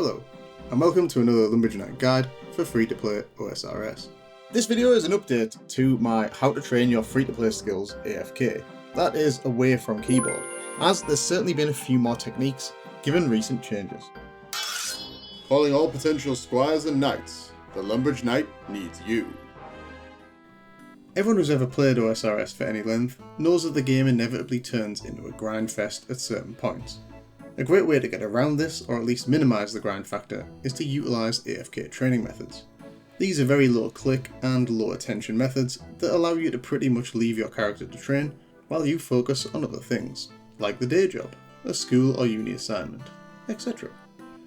Hello, and welcome to another Lumbridge Night guide for free-to-play OSRS. This video is an update to my How to Train Your Free-to-Play Skills AFK. That is away from keyboard, as there's certainly been a few more techniques given recent changes. Calling all potential squires and knights, the Lumbridge Knight needs you. Everyone who's ever played OSRS for any length knows that the game inevitably turns into a grind fest at certain points. A great way to get around this, or at least minimise the grind factor, is to utilise AFK training methods. These are very low click and low attention methods that allow you to pretty much leave your character to train while you focus on other things, like the day job, a school or uni assignment, etc.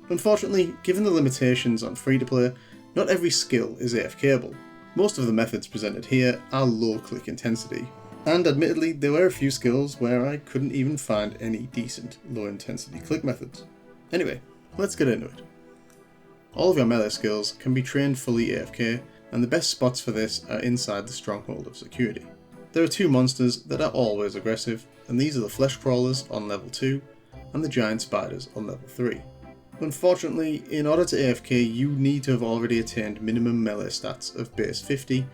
Unfortunately, given the limitations on free-to-play, not every skill is AFK-able. Most of the methods presented here are low click intensity, and admittedly there were a few skills where I couldn't even find any decent low intensity click methods. Anyway, let's get into it. All of your melee skills can be trained fully AFK, and the best spots for this are inside the stronghold of security. There are two monsters that are always aggressive, and these are the flesh crawlers on level 2 and the giant spiders on level 3. Unfortunately, in order to AFK you need to have already attained minimum melee stats of base 50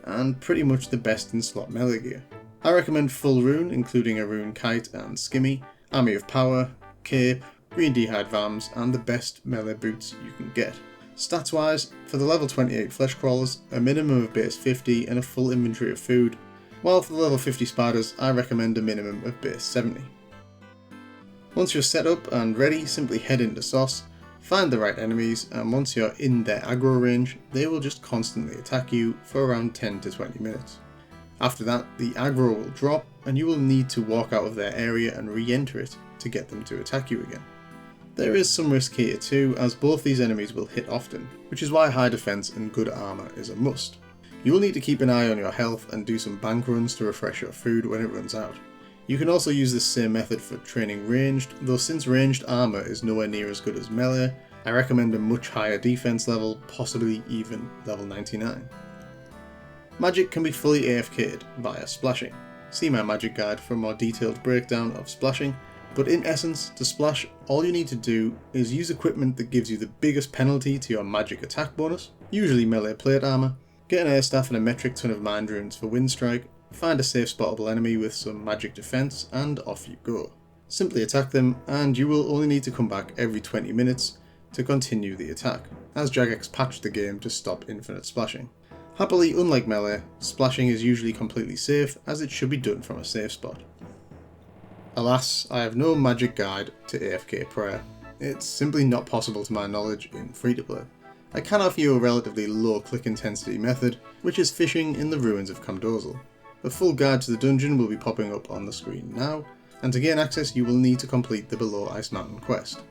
and pretty much the best in slot melee gear. I recommend full rune, including a rune kite and skimmy, army of power, cape, green d'hide vams, and the best melee boots you can get. Stats wise, for the level 28 flesh crawlers, a minimum of base 50 and a full inventory of food, while for the level 50 spiders I recommend a minimum of base 70. Once you're set up and ready, simply head into SOS, find the right enemies, and once you're in their aggro range, they will just constantly attack you for around 10 to 20 minutes. After that, the aggro will drop, and you will need to walk out of their area and re-enter it to get them to attack you again. There is some risk here too, as both these enemies will hit often, which is why high defense and good armor is a must. You will need to keep an eye on your health and do some bank runs to refresh your food when it runs out. You can also use this same method for training ranged, though since ranged armour is nowhere near as good as melee, I recommend a much higher defense level, possibly even level 99. Magic can be fully AFK'd via splashing. See my magic guide for a more detailed breakdown of splashing, but in essence, to splash, all you need to do is use equipment that gives you the biggest penalty to your magic attack bonus, usually melee plate armour, get an air staff and a metric ton of mind runes for wind strike, find a safe spottable enemy with some magic defense, and off you go. Simply attack them, and you will only need to come back every 20 minutes to continue the attack, as Jagex patched the game to stop infinite splashing. Happily, unlike melee, splashing is usually completely safe, as it should be done from a safe spot. Alas, I have no magic guide to AFK prayer. It's simply not possible to my knowledge in free-to-play. I can offer you a relatively low click intensity method, which is fishing in the ruins of Camdozel. A full guide to the dungeon will be popping up on the screen now, and to gain access you will need to complete the Below Ice Mountain quest,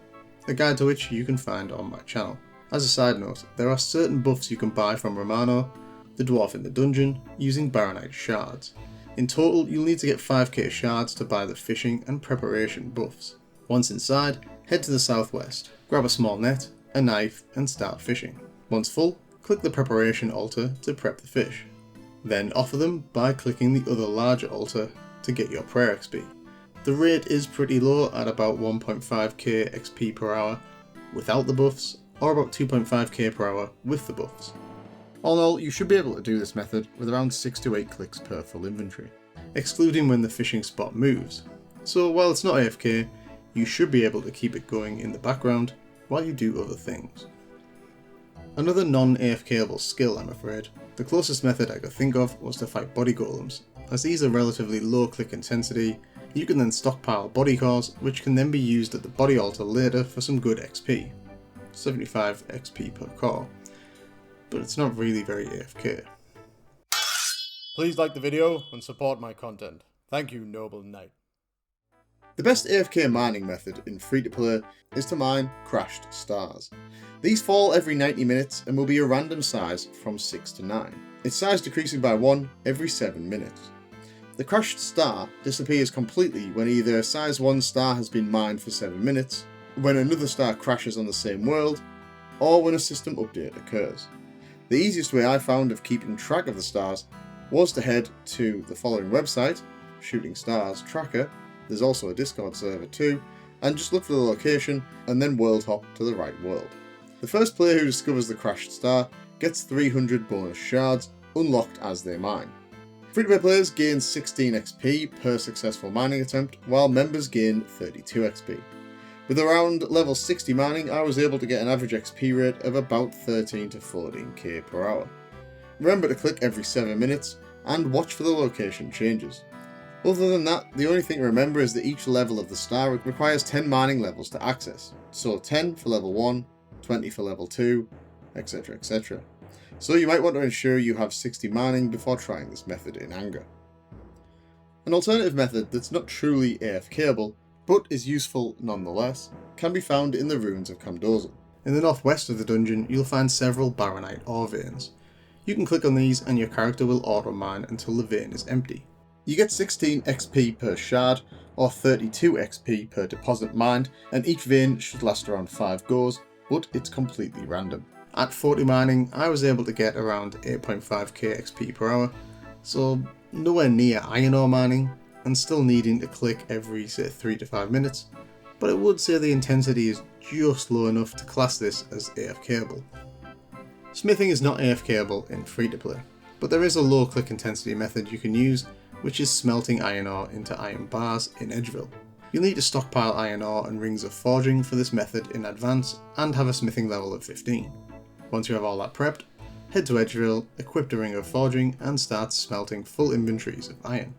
a guide to which you can find on my channel. As a side note, there are certain buffs you can buy from Romano, the dwarf in the dungeon, using Baronite shards. In total, you'll need to get 5k shards to buy the fishing and preparation buffs. Once inside, head to the southwest, grab a small net, a knife, and start fishing. Once full, click the preparation altar to prep the fish. Then offer them by clicking the other larger altar to get your prayer XP. The rate is pretty low at about 1.5k XP per hour without the buffs, or about 2.5k per hour with the buffs. All in all, you should be able to do this method with around 6 to 8 clicks per full inventory, excluding when the fishing spot moves. So while it's not AFK, you should be able to keep it going in the background while you do other things. Another non-AFK-able skill, I'm afraid. The closest method I could think of was to fight body golems, as these are relatively low click intensity. You can then stockpile body cores, which can then be used at the body altar later for some good XP. 75 XP per core. But it's not really very AFK. Please like the video and support my content. Thank you, noble knight. The best AFK mining method in free-to-play is to mine crashed stars. These fall every 90 minutes and will be a random size from 6 to 9, its size decreasing by 1 every 7 minutes. The crashed star disappears completely when either a size 1 star has been mined for 7 minutes, when another star crashes on the same world, or when a system update occurs. The easiest way I found of keeping track of the stars was to head to the following website, Shooting Stars Tracker. There's also a Discord server too, and just look for the location and then world hop to the right world. The first player who discovers the crashed star gets 300 bonus shards unlocked as they mine. Free-to-play players gain 16 XP per successful mining attempt, while members gain 32 XP. With around level 60 mining, I was able to get an average XP rate of about 13 to 14k per hour. Remember to click every 7 minutes and watch for the location changes. Other than that, the only thing to remember is that each level of the star requires 10 mining levels to access, so 10 for level 1, 20 for level 2, etc, etc. So you might want to ensure you have 60 mining before trying this method in anger. An alternative method that's not truly AFK-able, but is useful nonetheless, can be found in the ruins of Camdozel. In the northwest of the dungeon, you'll find several Baronite ore veins. You can click on these and your character will auto-mine until the vein is empty. You get 16 XP per shard, or 32 XP per deposit mined, and each vein should last around 5 goes, but it's completely random. At 40 mining, I was able to get around 8.5k XP per hour, so nowhere near iron ore mining, and still needing to click every say 3 to 5 minutes, but I would say the intensity is just low enough to class this as AFK-able. Smithing is not AFK-able in free-to-play, but there is a low click intensity method you can use, which is smelting iron ore into iron bars in Edgeville. You'll need to stockpile iron ore and rings of forging for this method in advance and have a smithing level of 15. Once you have all that prepped, head to Edgeville, equip a ring of forging and start smelting full inventories of iron.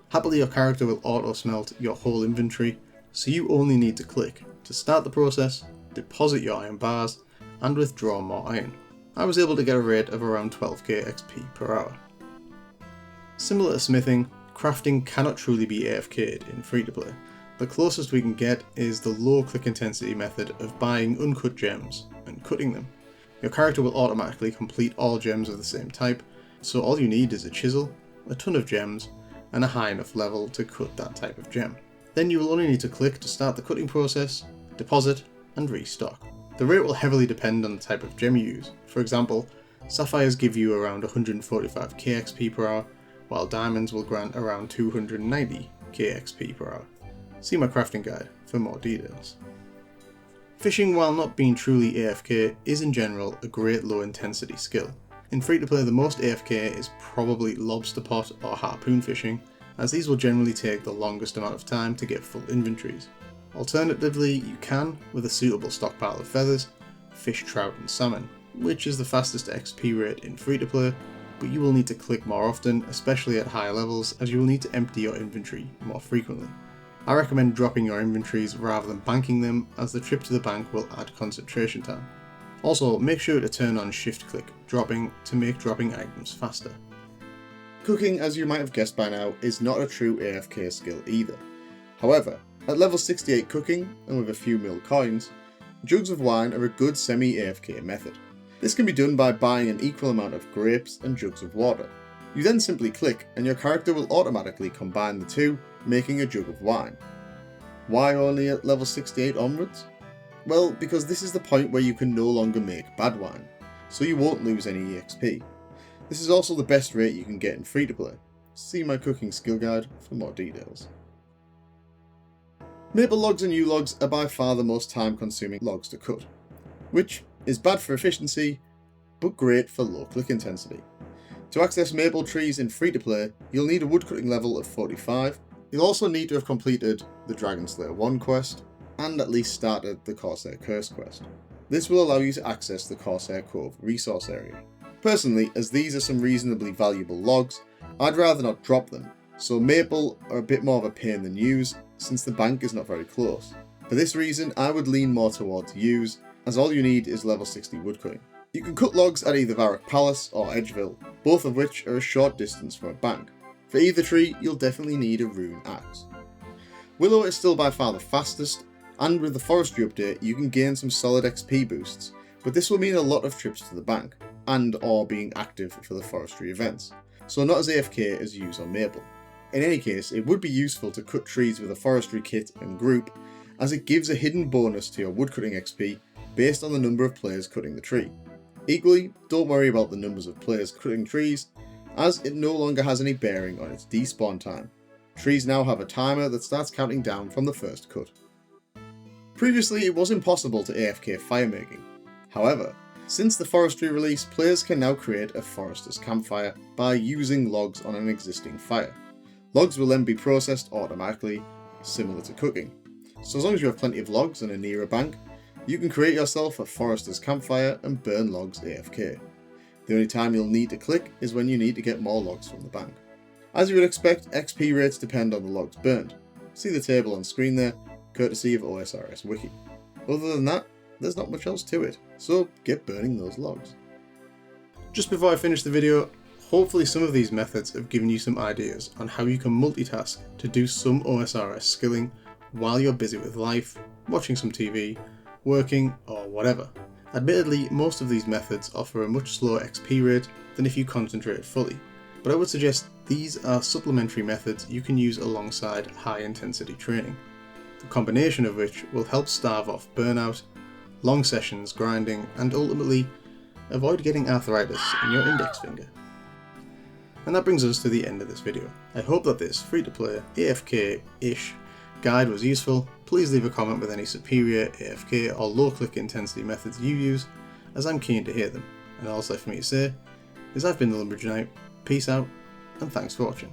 Happily your character will auto smelt your whole inventory, so you only need to click to start the process, deposit your iron bars and withdraw more iron. I was able to get a rate of around 12k XP per hour. Similar to smithing, crafting cannot truly be AFK'd in free-to-play. The closest we can get is the low click intensity method of buying uncut gems and cutting them. Your character will automatically complete all gems of the same type, so all you need is a chisel, a ton of gems, and a high enough level to cut that type of gem. Then you will only need to click to start the cutting process, deposit, and restock. The rate will heavily depend on the type of gem you use. For example, sapphires give you around 145k XP per hour, while diamonds will grant around 290k XP per hour. See my crafting guide for more details. Fishing, while not being truly AFK, is in general a great low intensity skill. In free-to-play the most AFK is probably lobster pot or harpoon fishing, as these will generally take the longest amount of time to get full inventories. Alternatively, you can, with a suitable stockpile of feathers, fish trout and salmon, which is the fastest XP rate in free-to-play, but you will need to click more often, especially at higher levels, as you will need to empty your inventory more frequently. I recommend dropping your inventories rather than banking them, as the trip to the bank will add concentration time. Also, make sure to turn on shift click dropping to make dropping items faster. Cooking, as you might have guessed by now, is not a true AFK skill either. However, at level 68 cooking, and with a few mil coins, jugs of wine are a good semi-AFK method. This can be done by buying an equal amount of grapes and jugs of water. You then simply click and your character will automatically combine the two, making a jug of wine. Why only at level 68 onwards? Well, because this is the point where you can no longer make bad wine, so you won't lose any EXP. This is also the best rate you can get in free-to-play. See my cooking skill guide for more details. Maple logs and yew logs are by far the most time-consuming logs to cut, which is bad for efficiency, but great for low click intensity. To access maple trees in free-to-play, you'll need a woodcutting level of 45. You'll also need to have completed the Dragon Slayer 1 quest, and at least started the Corsair Curse quest. This will allow you to access the Corsair Cove resource area. Personally, as these are some reasonably valuable logs, I'd rather not drop them, so maple are a bit more of a pain than yews, since the bank is not very close. For this reason, I would lean more towards yews, as all you need is level 60 woodcutting. You can cut logs at either Varrock Palace or Edgeville, both of which are a short distance from a bank. For either tree, you'll definitely need a rune axe. Willow is still by far the fastest, and with the forestry update you can gain some solid XP boosts, but this will mean a lot of trips to the bank, and or being active for the forestry events, so not as AFK as yews or maple. In any case, it would be useful to cut trees with a forestry kit and group, as it gives a hidden bonus to your woodcutting XP based on the number of players cutting the tree. Equally, don't worry about the numbers of players cutting trees, as it no longer has any bearing on its despawn time. Trees now have a timer that starts counting down from the first cut. Previously, it was impossible to AFK firemaking. However, since the forestry release, players can now create a forester's campfire by using logs on an existing fire. Logs will then be processed automatically, similar to cooking. So as long as you have plenty of logs and are near a bank, you can create yourself a forester's campfire and burn logs AFK. The only time you'll need to click is when you need to get more logs from the bank. As you would expect, XP rates depend on the logs burned. See the table on screen there, courtesy of OSRS Wiki. Other than that, there's not much else to it, so get burning those logs. Just before I finish the video, hopefully some of these methods have given you some ideas on how you can multitask to do some OSRS skilling while you're busy with life, watching some TV, working, or whatever. Admittedly, most of these methods offer a much slower XP rate than if you concentrate fully, but I would suggest these are supplementary methods you can use alongside high intensity training, the combination of which will help stave off burnout, long sessions grinding, and ultimately avoid getting arthritis in your index finger. And that brings us to the end of this video. I hope that this free-to-play AFK-ish guide was useful. Please leave a comment with any superior AFK or low click intensity methods you use, as I'm keen to hear them. And all that's left for me to say is I've been the Lumbridge Knight, peace out, and thanks for watching.